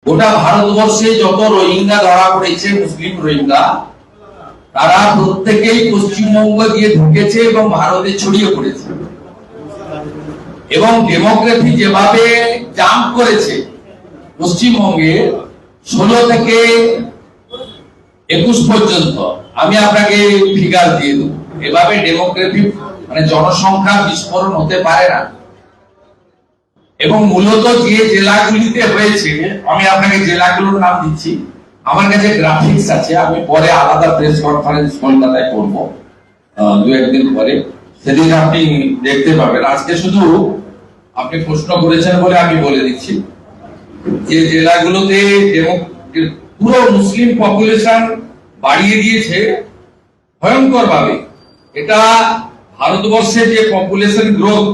গোটা ভারতবর্ষে যত রোহিঙ্গা ধরা পড়েছে, মুসলিম রোহিঙ্গা, তারা প্রত্যেকেই পশ্চিমবঙ্গ দিয়ে ঢুকেছে এবং ভারতে ছড়িয়ে পড়েছে। এবং ডেমোগ্রাফি যেভাবে জাম্প করেছে, পশ্চিমবঙ্গে 16 থেকে 21 পর্যন্ত, আমি আপনাকে ফিগার দিয়ে দেবো, এভাবে ডেমোগ্রাফি মানে জনসংখ্যা বিস্ফোরণ হতে পারে না। এবং মূলত যে জেলাগুলিতে হয়েছে, আমি আপনাকে জেলাগুলোর নাম দিচ্ছি, আমার কাছে গ্রাফিক্স আছে, আমি পরে আলাদা প্রেস কনফারেন্স কলকাতায় করব 2-1 দিন পরে, সেদিন আপনি দেখতে পাবেন। আজকে শুধু আপনি প্রশ্ন করেছেন বলে আমি বলে দিচ্ছি যে জেলাগুলোতে পুরো মুসলিম পপুলেশন বাড়িয়ে দিয়েছে ভয়ঙ্কর ভাবে। এটা ভারতবর্ষে যে পপুলেশন গ্রোথ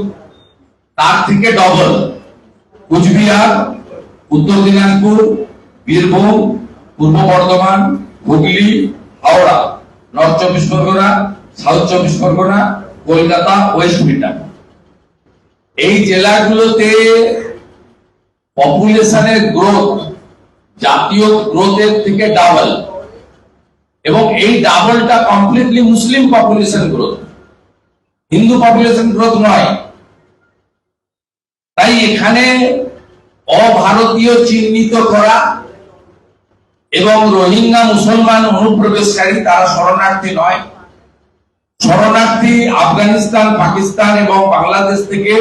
তার থেকে ডবল। কুচবিহার, উত্তর দিনাজপুর, বীরভূম, পূর্ব Bardhaman, Hooghly, Howrah, north 24 Pargana, south 24 Pargana, Kolkata, West Midland, এই জেলাগুলোতে পপুলেশনের গ্রোথ জাতীয় গ্রোথের থেকে ডাবল। এবং এই ডাবলটা completely Muslim population growth, Hindu population growth নয়। তাই এখানে অভারতীয় চিহ্নিত করা এবং রোহিঙ্গা মুসলমান অনুপ্রবেশকারী, তারা শরণার্থী নয়। শরণার্থী আফগানিস্তান, পাকিস্তান এবং বাংলাদেশ থেকে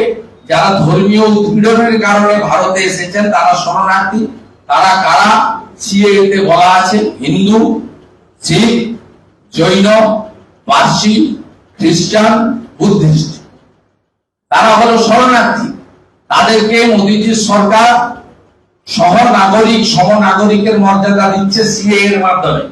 যারা ধর্মীয় উৎপীড়নের কারণে ভারতে এসেছেন, তারা শরণার্থী। তারা কারা? সিএএতে বলা আছে হিন্দু, শিখ, জৈন, পার্সি, খ্রিস্টান, বুদ্ধিস্ট, তারা হলো শরণার্থী। তাদেরকে মোদীজির সরকার সহ নাগরিক, সমনাগরিকের মর্যাদা দিচ্ছে সিএএ এর মাধ্যমে।